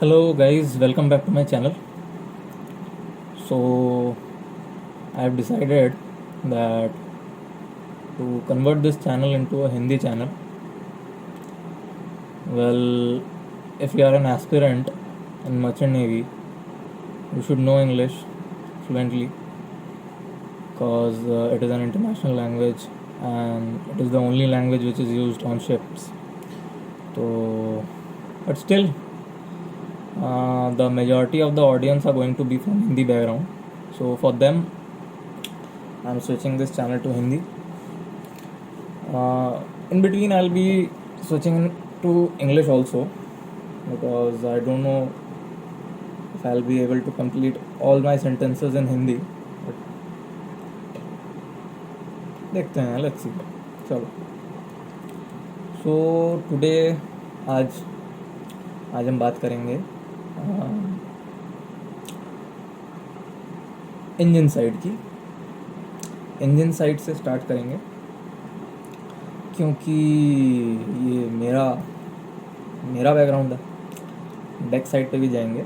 Hello guys, welcome back to my channel. So I have decided that to convert this channel into a Hindi channel. Well, if you are an aspirant in Merchant Navy, you should know English fluently because it is an international language and it is the only language which is used on ships. So, but still, the majority of the audience are going to be from Hindi background. So for them, I'm switching this channel to Hindi. In between, I'll be switching to English also because I don't know if I'll be able to complete all my sentences in Hindi. But देखते हैं, let's see. चलो. So today आज हम बात करेंगे engine side की. Engine side से start करेंगे क्योंकि ये मेरा बैकग्राउंड है. बैक साइड पे भी जाएंगे.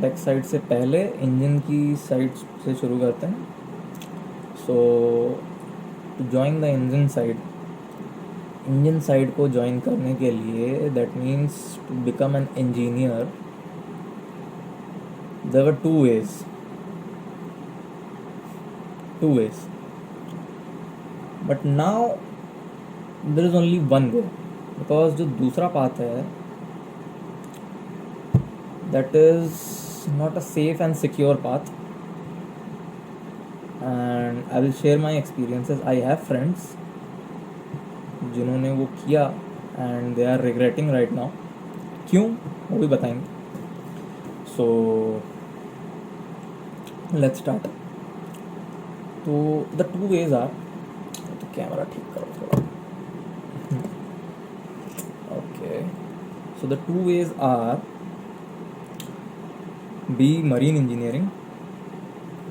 बैक साइड से पहले इंजन की साइड से शुरू करते हैं. So to join the engine side को ज्वाइन करने के लिए, that means to become an engineer, there were two ways. But now there is only one way, because जो दूसरा पाथ है that is not a safe and secure path. And I will share my experiences. I have friends जिन्होंने वो किया and they are regretting right now. क्यों, वो भी बताएंगे. So let's start. तो द टू वेज आर, तो कैमरा ठीक करो थोड़ा. Okay, so the two ways are B marine engineering,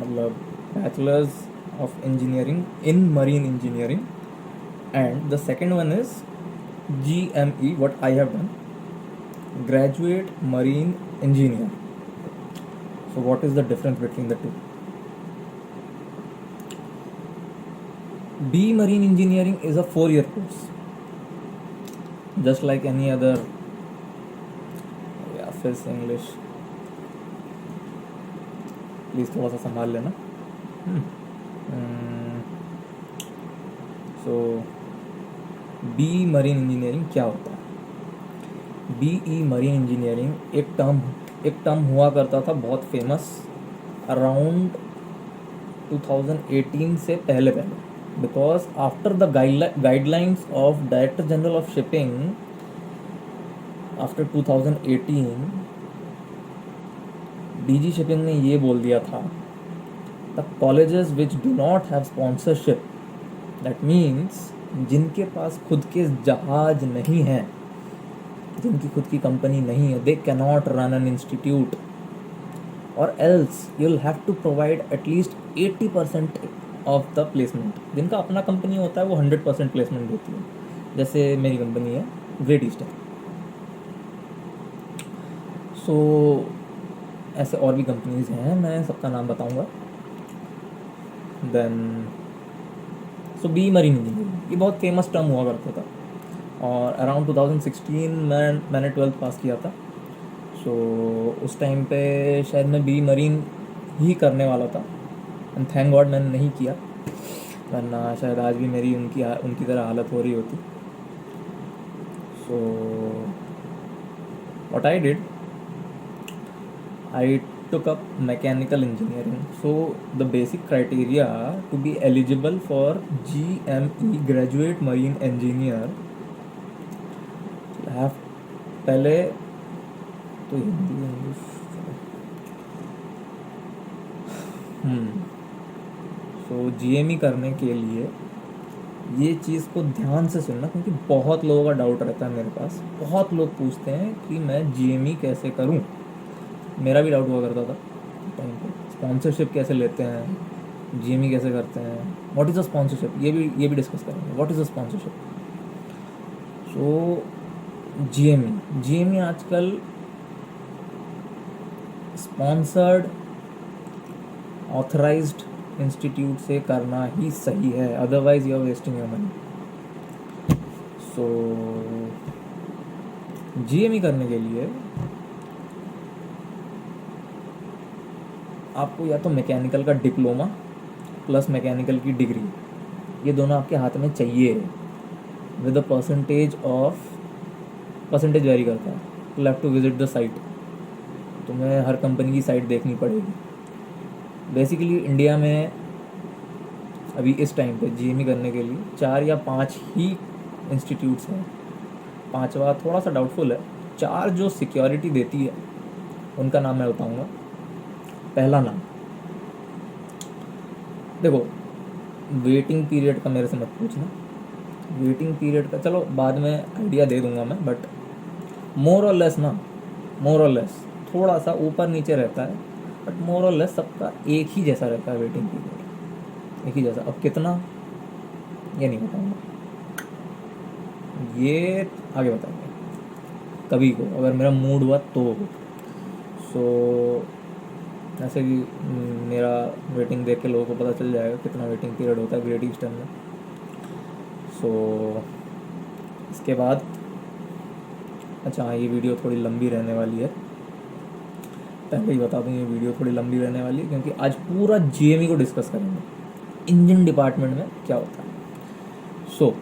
मतलब bachelors of engineering in marine engineering. And the second one is GME, what I have done, graduate marine engineer. So what is the difference between the two? B marine engineering is a 4-year course, just like any other. या फिर से English please थोड़ा सा संभाल लेना. सो B marine engineering क्या होता है? BE मरीन इंजीनियरिंग एक टर्म हुआ करता था बहुत फेमस अराउंड 2018 से पहले, because after the guidelines of director general of shipping after 2018, DG shipping ने ये बोल दिया था, the colleges which do not have sponsorship, that means जिनके पास खुद के जहाज नहीं हैं, जिनकी खुद की कंपनी नहीं है, they can not run an institute, और else you will have to provide at least 80% of the placement. जिनका अपना कंपनी होता है वो 100% प्लेसमेंट देती है, जैसे मेरी कंपनी है ग्रेट ईस्टर्न. सो ऐसे और भी कंपनीज हैं, मैं सबका नाम बताऊंगा. Then so B marine engineering ये बहुत फेमस टर्म हुआ करता था, और अराउंड 2016 मैंने 12th पास किया था. सो उस टाइम पे शायद मैं बी मरीन ही करने वाला था, एंड थैंक गॉड मैंने नहीं किया, वरना शायद आज भी मेरी उनकी तरह हालत हो रही होती. So what I did, I took up mechanical engineering. So the basic criteria to be eligible for GME, graduate marine engineer, have पहले तो हिंदी इंग्लिश. सो GME करने के लिए ये चीज़ को ध्यान से सुनना, क्योंकि बहुत लोगों का डाउट रहता है मेरे पास. बहुत लोग पूछते हैं कि मैं GME कैसे करूं. मेरा भी डाउट हुआ करता था टाइम पे, स्पॉन्सरशिप कैसे लेते हैं, GME कैसे करते हैं, व्हाट इज़ अ स्पॉन्सरशिप, ये भी डिस्कस करेंगे. What is a sponsorship? So GME आजकल स्पॉन्सर्ड ऑथराइज्ड इंस्टीट्यूट से करना ही सही है, otherwise you are wasting your money. So GME करने के लिए आपको या तो मैकेनिकल का डिप्लोमा प्लस मैकेनिकल की डिग्री, ये दोनों आपके हाथ में चाहिए विद द परसेंटेज वेरी करता है। You have to visit the site, तुम्हें हर कंपनी की साइट देखनी पड़ेगी। बेसिकली इंडिया में अभी इस टाइम पे जीएमई करने के लिए 4 या 5 ही इंस्टीट्यूट्स हैं, 5वां थोड़ा सा डाउटफुल है। 4 जो सिक्योरिटी देती है उनका नाम मैं बताऊंगा। पहला नाम, देखो वेटिंग पीरियड का मेरे से मत पूछना, वेटिंग पीरियड का चलो बाद में आइडिया दे दूंगा मैं, बट मोर और लेस थोड़ा सा ऊपर नीचे रहता है, बट मोर और लेस सबका एक ही जैसा रहता है वेटिंग पीरियड, एक ही जैसा। अब कितना ये नहीं बताऊंगा, ये आगे बताएंगे कभी को, अगर मेरा मूड हुआ तो। सो ऐसे भी मेरा वेटिंग देख के लोगों को पता चल जाएगा कितना वेटिंग पीरियड होता है ग्रेट ईस्टर्न में। सो इसके बाद अच्छा हाँ, ये वीडियो थोड़ी लंबी रहने वाली है, पहले ही बता दूँ ये वीडियो थोड़ी लंबी रहने वाली है, क्योंकि आज पूरा जीएमई को डिस्कस करेंगे, इंजन डिपार्टमेंट में क्या होता है। सो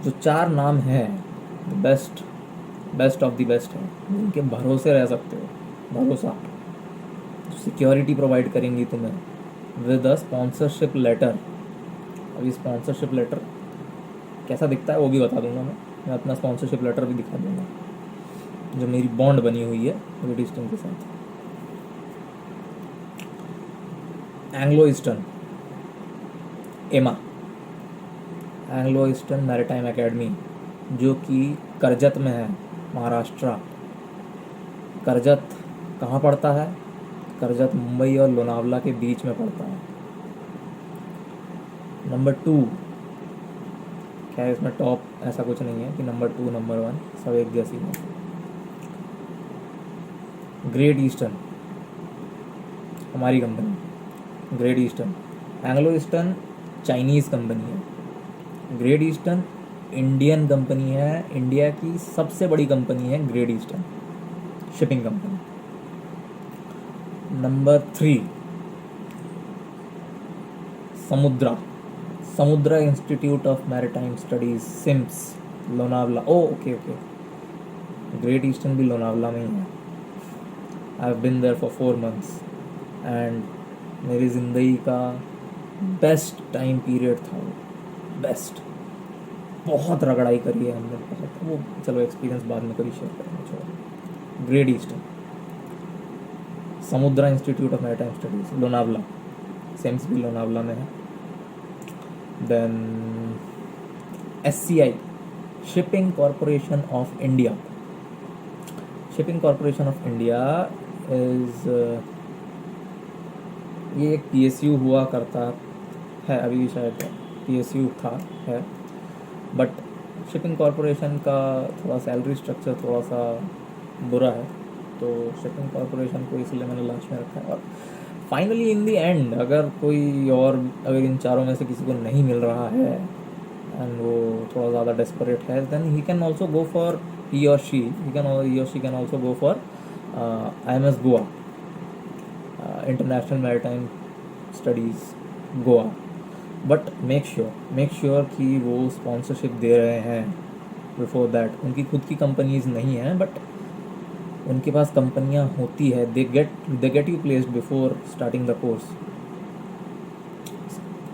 जो 4 नाम हैं बेस्ट ऑफ द बेस्ट है, जिनके भरोसे रह सकते हो, भरोसा, सिक्योरिटी प्रोवाइड करेंगी तुम्हें विद अ स्पॉन्सरशिप लेटर। अभी स्पॉन्सरशिप लेटर कैसा दिखता है वो भी बता दूंगा मैं अपना स्पॉन्सरशिप लेटर भी दिखा दूंगा जो मेरी बॉन्ड बनी हुई है ग्रेट ईस्टर्न के साथ। एंग्लो ईस्टर्न एमा, एंग्लो ईस्टर्न मैरीटाइम एकेडमी, जो कि करजत में है, महाराष्ट्र। करजत कहाँ पड़ता है? करजत मुंबई और लोनावला के बीच में पड़ता है। नंबर 2, क्या है इसमें टॉप ऐसा कुछ नहीं है कि नंबर 2 नंबर 1, सब एक जैसी है। ग्रेट ईस्टर्न हमारी company, Great Eastern. Anglo Eastern Chinese company है, ग्रेट ईस्टर्न इंडियन कंपनी है, इंडिया की सबसे बड़ी कंपनी है Great Eastern shipping company. Number 3 Samudra Institute of Maritime Studies, SIMS, Lonavala. Okay Great Eastern भी लोनावला में ही है। I have been there for 4 months and मेरी ज़िंदगी का बेस्ट टाइम पीरियड था वो, बेस्ट। बहुत रगड़ाई करी है हमने, बहुत। वो चलो एक्सपीरियंस बाद में कभी शेयर करेंगे, छोड़ो। Great Eastern, Samudra Institute of Maritime Studies Lonavala, SEMS भी लोनावला में है। Then SCI, Shipping Corporation of India. Shipping Corporation of India is, ये एक PSU हुआ करता है, अभी भी शायद PSU था है, बट शिपिंग कॉरपोरेशन का थोड़ा सैलरी स्ट्रक्चर थोड़ा सा बुरा है, तो शिपिंग कॉरपोरेशन को इसलिए मैंने लास्ट में रखा है। और फाइनली इन दी एंड अगर इन चारों में से किसी को नहीं मिल रहा है एंड वो थोड़ा ज़्यादा डेस्परेट है, then he can also go for he or she can also go for IMS Goa, International Maritime Studies Goa, but make sure कि वो स्पॉन्सरशिप दे रहे हैं बिफोर दैट। उनकी खुद की कंपनीज नहीं हैं, बट उनके पास कंपनियां होती है, they get you placed before starting the course.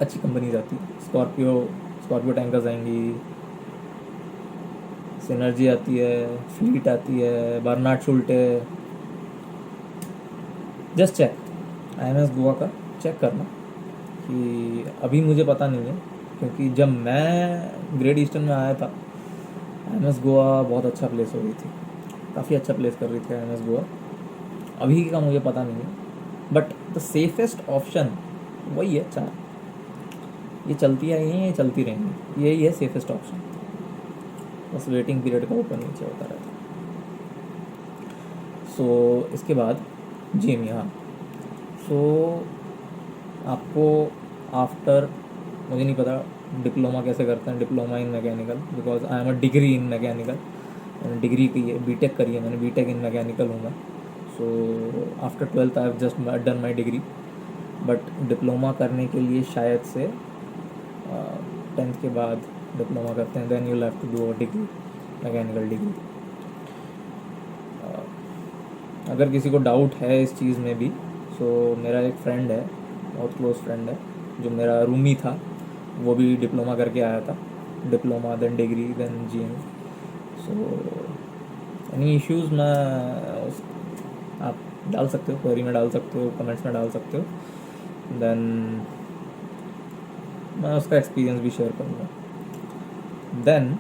अच्छी कंपनीज आती है, स्कॉर्पियो टैंकर्स आएंगी, सिनर्जी आती है, फ्लीट आती है, Bernard Schulte. Just check, IMS Goa का चेक करना कि अभी मुझे पता नहीं है, क्योंकि जब मैं ग्रेट ईस्टर्न में आया था IMS गोवा बहुत अच्छा प्लेस हो रही थी, काफ़ी अच्छा प्लेस कर रही थी IMS गोवा। अभी का मुझे पता नहीं है, बट द सेफेस्ट ऑप्शन वही है 4। ये चलती आई हैं, ये चलती रहेंगी, यही है सेफेस्ट ऑप्शन। बस वेटिंग पीरियड का ऊपर नीचे होता रहता है। सो इसके बाद GME, हाँ। सो आपको आफ्टर, मुझे नहीं पता डिप्लोमा कैसे करते हैं, diploma in mechanical, because I am a degree in mechanical, मैंने डिग्री की है, बीटेक करी है मैंने, बीटेक इन मैकेनिकल हूँ मैं। So after 12th I have just done my degree, but diploma करने के लिए शायद से 10th के बाद डिप्लोमा करते हैं, then you have to do a degree, mechanical degree. अगर किसी को डाउट है इस चीज़ में भी, सो मेरा एक फ्रेंड है, बहुत क्लोज फ्रेंड है, जो मेरा रूमी था, वो भी डिप्लोमा करके आया था, diploma then degree then GME। So any issues मैं आप डाल सकते हो, क्वेरी में डाल सकते हो, कमेंट्स में डाल सकते हो, देन मैं उसका एक्सपीरियंस भी शेयर करूँगा। देन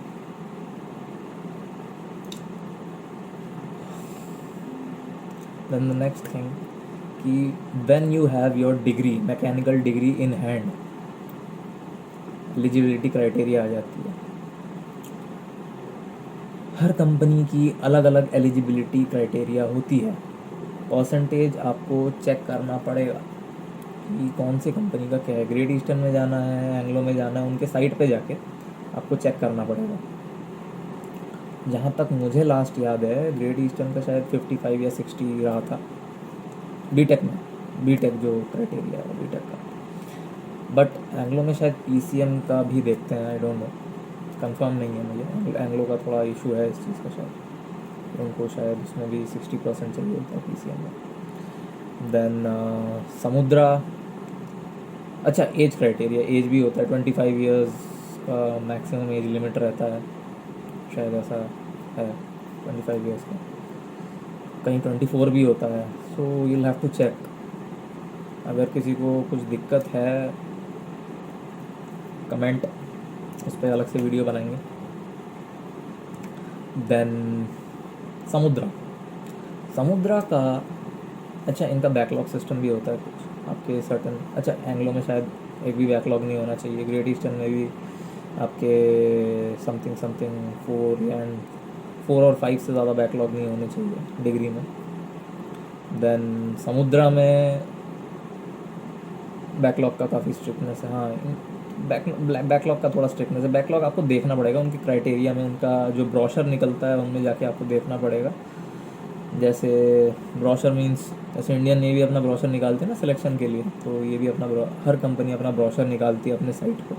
द नेक्स्ट थिंग कि when you have your degree, mechanical degree in hand, eligibility criteria आ जाती है। हर कंपनी की अलग अलग एलिजिबिलिटी क्राइटेरिया होती है। परसेंटेज आपको चेक करना पड़ेगा कि कौन सी कंपनी का क्या है, ग्रेट ईस्टर्न में जाना है, एंग्लो में जाना है, उनके साइट पे जाके आपको चेक करना पड़ेगा। जहाँ तक मुझे लास्ट याद है, ग्रेट ईस्टर्न का शायद 55 या 60 रहा था बीटेक में, बीटेक जो क्राइटेरिया है बीटेक का। बट एंग्लो में शायद PCM का भी देखते हैं, आई डोंट नो, कंफर्म नहीं है मुझे। एंग्लो का थोड़ा इशू है इस चीज़ का, शायद उनको शायद उसमें भी 60% चाहिए होता है PCM में। देन समुद्रा, अच्छा एज क्राइटेरिया, एज भी होता है, 25 ईयर्स का मैक्सिमम एज लिमिट रहता है, शायद ऐसा है 25 ईयर्स का, कहीं 24 भी होता है। So you'll have to check. अगर किसी को कुछ दिक्कत है, कमेंट, उस पर अलग से वीडियो बनाएंगे। देन समुद्रा का, अच्छा इनका बैकलॉग सिस्टम भी होता है कुछ आपके सर्टन, अच्छा एंग्लो में शायद एक भी बैकलॉग नहीं होना चाहिए, ग्रेट ईस्टर्न में भी आपके समथिंग 4 और 5 से ज़्यादा बैकलॉग नहीं होने चाहिए डिग्री में। देन समुद्रा में बैकलॉग का काफ़ी स्ट्रिक्टनेस है, हाँ बैकलॉग का थोड़ा स्ट्रिक्टनेस है। बैकलॉग आपको देखना पड़ेगा उनकी क्राइटेरिया में, उनका जो ब्रोशर निकलता है उनमें जाके आपको देखना पड़ेगा। जैसे ब्रोशर मींस, जैसे इंडियन नेवी अपना ब्रोशर निकालते हैं ना सिलेक्शन के लिए, तो ये भी अपना हर कंपनी अपना ब्रोशर निकालती है अपने साइट पर।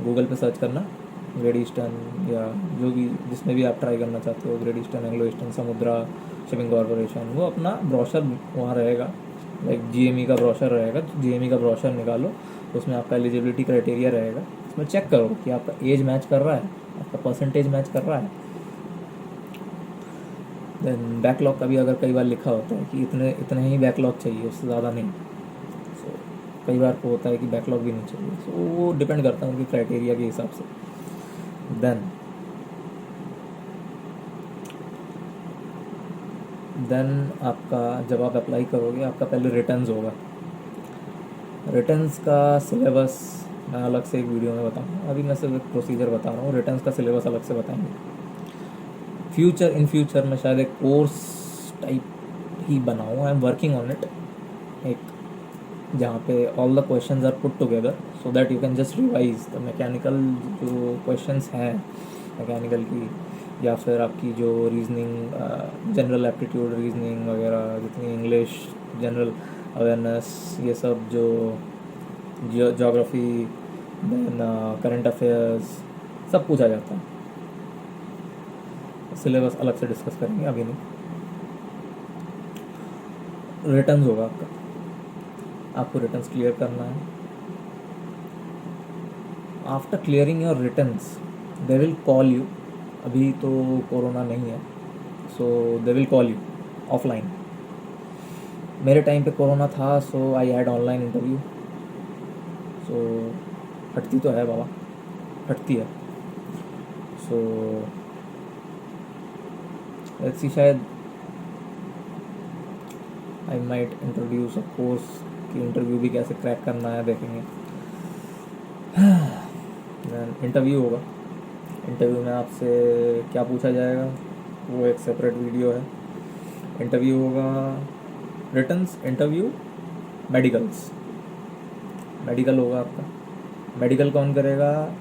गूगल पे सर्च करना ग्रेट ईस्टर्न या जो भी जिसमें भी आप ट्राई करना चाहते हो, ग्रेट ईस्टर्न, एंग्लो ईस्टर्न, समुद्रा शिपिंग कॉर्पोरेशन, वो अपना ब्रोशर वहाँ रहेगा, लाइक GME का ब्रोशर रहेगा, तो GME का ब्रोशर निकालो, उसमें आपका एलिजिबिलिटी क्राइटेरिया रहेगा, उसमें चेक करो कि आपका एज मैच कर रहा है, आपका परसेंटेज मैच कर रहा है। देन बैकलॉग का भी अगर कई बार लिखा होता है कि इतने ही बैकलॉग चाहिए, उससे ज़्यादा नहीं। सो कई बार को होता है कि बैकलॉग भी नहीं चाहिए, सो वो डिपेंड करता है उनकी क्राइटेरिया के हिसाब से। देन आपका जब आप अप्लाई करोगे, आपका पहले रिटर्न्स होगा। रिटर्न्स का सिलेबस मैं अलग से एक वीडियो में बताऊँगा, अभी मैं सिर्फ एक प्रोसीजर बता रहा हूँ, रिटर्न्स का सिलेबस अलग से बताएंगे। इन फ्यूचर में शायद एक कोर्स टाइप ही बनाऊँ, I am working on it, एक जहाँ पे all the questions are put together so that you can just revise the mechanical जो क्वेश्चंस हैं मैकेनिकल की, या फिर आपकी जो रीजनिंग, जनरल एप्टीट्यूड रीजनिंग वगैरह, जितनी इंग्लिश, जनरल अवेयरनेस, ये सब जो ज्योग्राफी, देन करंट अफेयर्स, सब पूछा जाता है। सिलेबस अलग से डिस्कस करेंगे, अभी नहीं। रिटर्न्स होगा आपका, आपको रिटर्न्स क्लियर करना है। After clearing your returns they will call you, अभी तो कोरोना नहीं है, so they will call you offline. मेरे टाइम पे कोरोना था, so I had online interview. So हटती तो है बाबा, हटती है। सो लेट्स सी, शायद I might introduce a course कि इंटरव्यू भी कैसे क्रैक करना है, देखेंगे। इंटरव्यू होगा, इंटरव्यू में आपसे क्या पूछा जाएगा वो एक सेपरेट वीडियो है, इंटरव्यू होगा, रिटन्स, इंटरव्यू, मेडिकल्स। मेडिकल होगा आपका, मेडिकल कौन करेगा?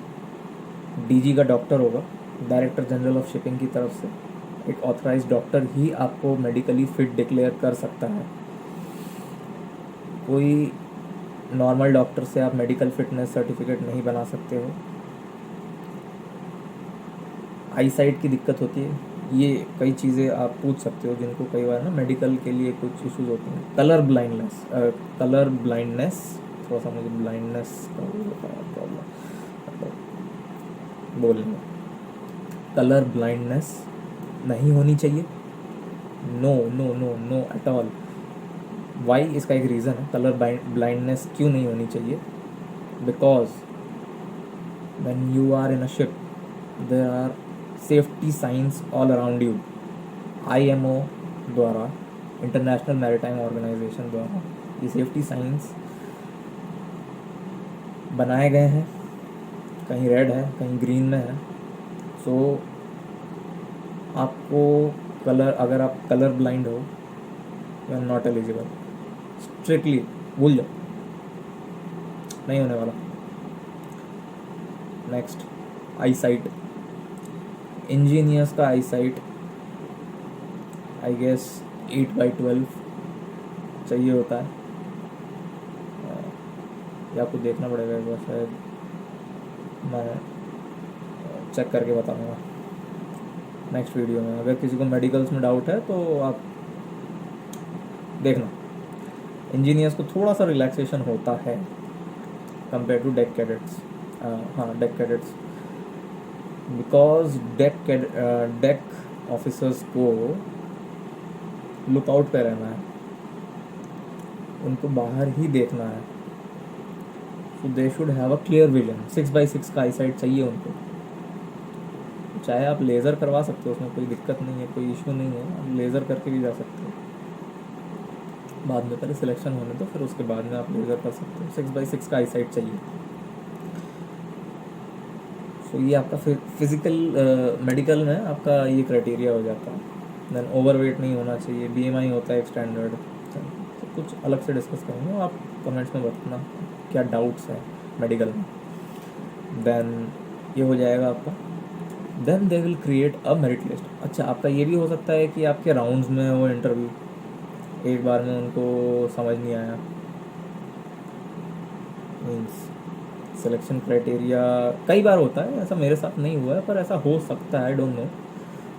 डीजी का डॉक्टर होगा, डायरेक्टर जनरल ऑफ शिपिंग की तरफ से। एक ऑथराइज्ड डॉक्टर ही आपको मेडिकली फिट डिक्लेयर कर सकता है। कोई नॉर्मल डॉक्टर से आप मेडिकल फिटनेस सर्टिफिकेट नहीं बना सकते हो। आई साइट की दिक्कत होती है, ये कई चीज़ें आप पूछ सकते हो जिनको कई बार ना मेडिकल के लिए कुछ इश्यूज होते हैं। कलर ब्लाइंडनेस, थोड़ा सा मुझे ब्लाइंडनेस का वो होता है प्रॉब्लम, मतलब बोलने में। कलर ब्लाइंडनेस नहीं होनी चाहिए, no no no no at all. Why, इसका एक रीज़न है कलर ब्लाइंडनेस क्यों नहीं होनी चाहिए। Because when you are in a ship there are safety signs all around you. IMO द्वारा, इंटरनेशनल मैरीटाइम ऑर्गेनाइजेशन द्वारा ये सेफ्टी साइंस बनाए गए हैं। कहीं रेड है, कहीं ग्रीन में है। सो आपको कलर, अगर आप कलर ब्लाइंड हो, you are not eligible. Strictly भूल जाओ, नहीं होने वाला। नेक्स्ट, आई साइट। इंजीनियर्स का आई साइट आई गेस 8/12 चाहिए होता है, या आपको देखना पड़ेगा एक बार, शायद मैं चेक करके बताऊँगा नेक्स्ट वीडियो में। अगर किसी को मेडिकल्स में डाउट है तो आप देखना। इंजीनियर्स को थोड़ा सा रिलैक्सेशन होता है कंपेयर टू डेक कैडेट्स। हाँ, deck cadets, because deck officers को लुकआउट पे रहना है, उनको बाहर ही देखना है। So they should have a clear vision. 6x6 का आई साइट चाहिए उनको। चाहे आप लेज़र करवा सकते हो, उसमें कोई दिक्कत नहीं है, कोई इशू नहीं है, आप लेज़र करके भी जा सकते हो। बाद में पहले सिलेक्शन होने दो, फिर उसके बाद में आप लेज़र कर सकते हो। 6x6 का आई साइट चाहिए। सो ये आपका फिजिकल मेडिकल में आपका ये क्राइटेरिया हो जाता है। देन ओवरवेट नहीं होना चाहिए, BMI होता है एक स्टैंडर्ड। तो कुछ अलग से डिस्कस करेंगे, आप कमेंट्स में बताना क्या डाउट्स है मेडिकल में। देन ये हो जाएगा आपका। Then they will create a merit list. अच्छा, आपका ये भी हो सकता है कि आपके राउंड्स में वो इंटरव्यू एक बार में उनको समझ नहीं आया, मीन्स सिलेक्शन क्राइटेरिया कई बार होता है, ऐसा मेरे साथ नहीं हुआ है पर ऐसा हो सकता है, I don't know.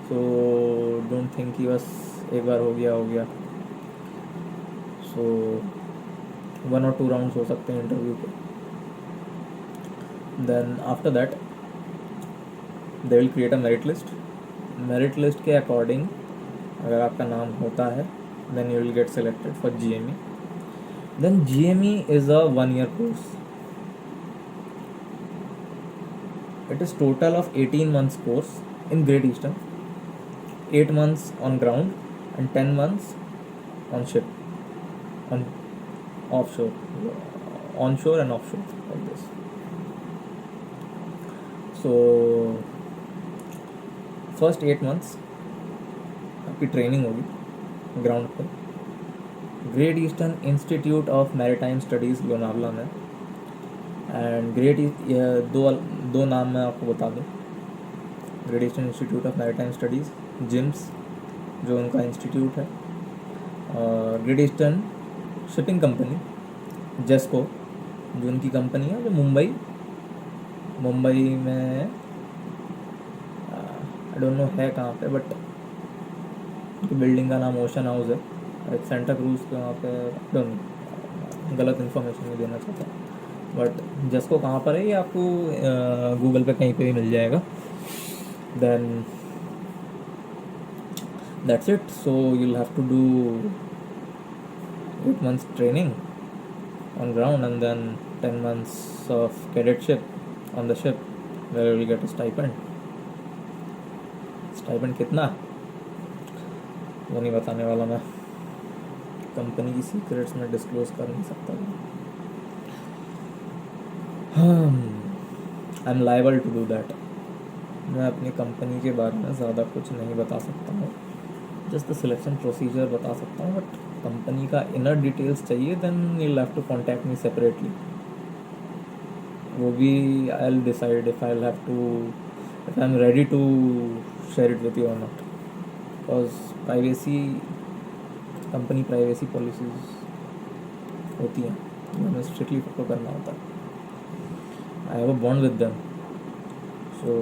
So don't think कि बस एक बार हो गया। सो 1 और 2 राउंड्स हो सकते हैं इंटरव्यू के। Then after that they will create a merit list. Merit list के अकॉर्डिंग अगर आपका नाम होता है, then you will get selected for GME। Then GME is a 1-year course. It is total of 18 months course in Great Eastern, 8 months on ground and 10 months on ship, on offshore, onshore and offshore, like this. So first 8 months आपकी training होगी ground पर, Great Eastern Institute of Maritime Studies Lonavala में। And दो नाम मैं आपको बता दूँ। Great Eastern Institute of Maritime Studies, GEIMS जो उनका इंस्टीट्यूट है, और Great Eastern shipping company GESCO जो उनकी कंपनी है, जो मुंबई में, आई डोंट नो है कहाँ पे, बट उनकी बिल्डिंग का नाम ओशन हाउस है, एक सेंटा क्रूज के वहाँ पे। डोंट नो, गलत इन्फॉर्मेशन नहीं देना चाहता, बट जेस्को कहाँ पर है ये आपको गूगल पे कहीं पे भी मिल जाएगा। Then that's it. So you'll have to do 8 months training on ground and then 10 months of cadetship on the ship where you'll get a stipend. Stipend कितना वो नहीं बताने वाला मैं, कंपनी की सीक्रेट्स में डिस्क्लोज कर नहीं सकता। I am liable to do that. मैं अपनी कंपनी के बारे में ज़्यादा कुछ नहीं बता सकता हूँ। जस्ट द सिलेक्शन प्रोसीजर बता सकता हूँ, बट कंपनी का इनर डिटेल्स चाहिए then you have to contact me separately. वो भी I will decide if I have to, if I am ready to share it with you और not, because privacy, company privacy policies होती हैं, हमें strictly follow करना होता है. I have a bond with them. So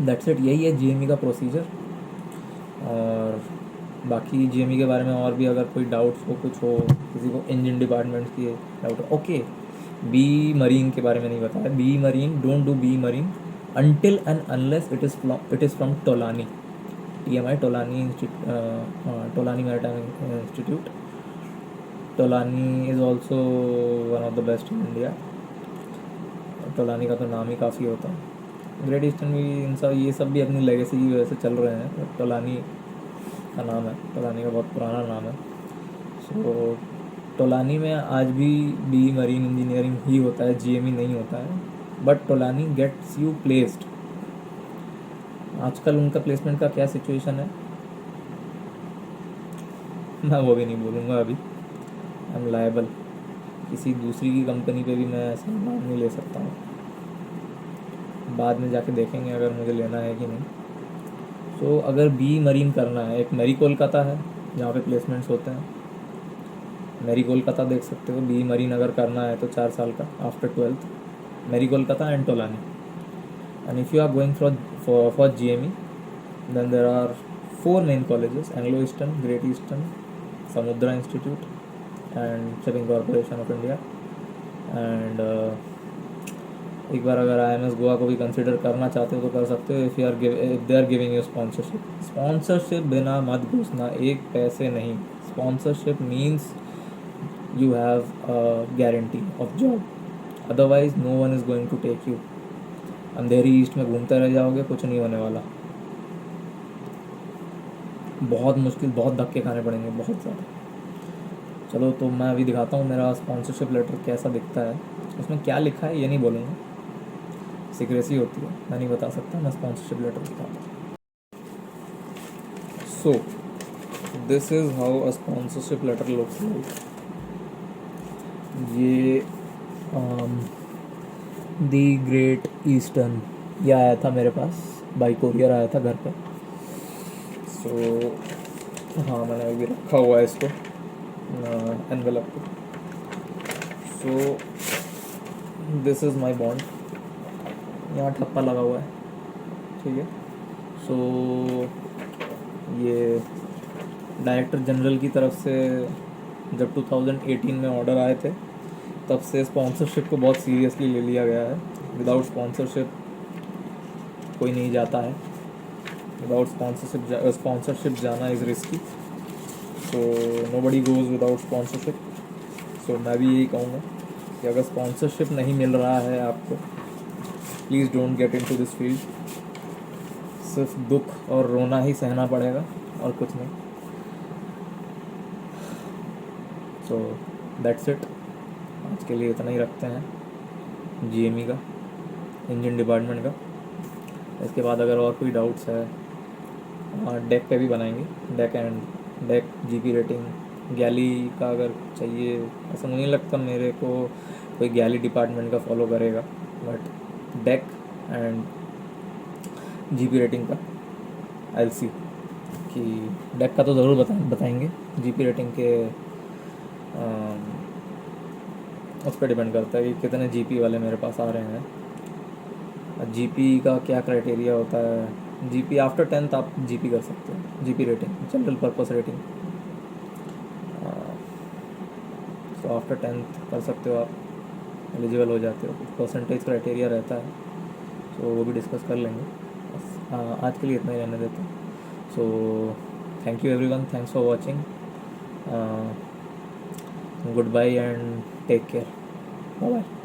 that's it. यही है GME का प्रोसीजर. और बाकी जीएमई के बारे में और भी अगर कोई डाउट्स हो, कुछ हो, किसी को इंजन डिपार्टमेंट की डाउट हो, ओके. बी मरीन के बारे में नहीं बताया. B marine, don't do B marine until and unless it is from Tolani, TMI, Tolani Maritime Institute. Tolani is also one of the best in India. Tolani का तो नाम ही काफ़ी होता है. ग्रेट ईस्टर्न भी इन सब, ये सब भी अपनी लेगेसी की वजह से चल रहे हैं. टोलानी का नाम है, टोलानी का बहुत पुराना नाम है. सो टोलानी में आज भी बी मरीन इंजीनियरिंग ही होता है, जीएमई नहीं होता है. But Tolani gets you placed. आजकल उनका प्लेसमेंट का क्या सिचुएशन है मैं वो भी नहीं बोलूँगा अभी. आई एम लायबल. किसी दूसरी की कंपनी पे भी मैं ऐसा नाम नहीं ले सकता हूँ. बाद में जाके देखेंगे अगर मुझे लेना है कि नहीं. सो अगर बी मरीन करना है, एक मेरी कोलकाता है जहाँ पे प्लेसमेंट्स होते हैं. मेरी कोलकाता देख सकते हो. बी मरीन अगर करना है तो 4 साल का आफ्टर 12th. मेरी Kolkata and Tolani. And if you are going for GME, then there are 4 main colleges: Anglo Eastern, Great Eastern, Samudra Institute, and Shipping Corporation of India. And एक बार अगर IMS गोवा को भी कंसिडर करना चाहते हो तो कर सकते हो. If they are giving you sponsorship. Sponsorship बिना मत घुसना, एक पैसे नहीं. Sponsorship means you have a guarantee of job. Otherwise no one is going to take you. Andheri East में घूमते रह जाओगे, कुछ नहीं होने वाला. बहुत मुश्किल, बहुत धक्के खाने पड़ेंगे, बहुत ज़्यादा. चलो तो मैं अभी दिखाता हूँ मेरा स्पॉन्सरशिप लेटर कैसा दिखता है. उसमें क्या लिखा है ये नहीं बोलूँगा, सीक्रेसी होती है, मैं नहीं बता सकता. मैं स्पॉन्सरशिप लेटर दिखाता हूँ. So this is how a sponsorship letter looks like. ये दी ग्रेट ईस्टर्न ये आया था मेरे पास, बाई कोरियर आया था घर पे. सो हाँ, मैंने अभी रखा हुआ है इसको एनवेलप को. सो दिस इज़ माई बॉन्ड. यहाँ ठप्पा लगा हुआ है, ठीक है. सो ये डायरेक्टर जनरल की तरफ से जब 2018 में ऑर्डर आए थे तब से स्पॉन्सरशिप को बहुत सीरियसली ले लिया गया है. विदाउट स्पॉन्सरशिप कोई नहीं जाता है. विदाउट स्पॉन्सरशिप जाना is risky. So nobody goes without sponsorship. So मैं भी यही कहूँगा कि अगर स्पॉन्सरशिप नहीं मिल रहा है आपको, please don't get into this field. सिर्फ दुख और रोना ही सहना पड़ेगा और कुछ नहीं. सो दैट्स इट. आज के लिए इतना ही रखते हैं जीएमई का, इंजन डिपार्टमेंट का. इसके बाद अगर और कोई डाउट्स है, डेक पे भी बनाएंगे. डेक जीपी रेटिंग गैली का अगर चाहिए, ऐसा मुझे नहीं लगता मेरे को कोई गैली डिपार्टमेंट का फॉलो करेगा. But deck and GP rating का आई विल सी. कि डेक का तो ज़रूर बताएंगे. जीपी रेटिंग के उस पर डिपेंड करता है कि कितने जीपी वाले मेरे पास आ रहे हैं. जीपी का क्या क्राइटेरिया होता है. जीपी आफ्टर 10th आप जीपी कर सकते हो. GP rating, general purpose rating. So after 10th कर सकते हो, आप एलिजिबल हो जाते हो. परसेंटेज क्राइटेरिया रहता है, तो वो भी डिस्कस कर लेंगे. बस आज के लिए इतना ही रहने देते हैं. So thank you everyone, thanks for watching. Goodbye and take care. Bye bye.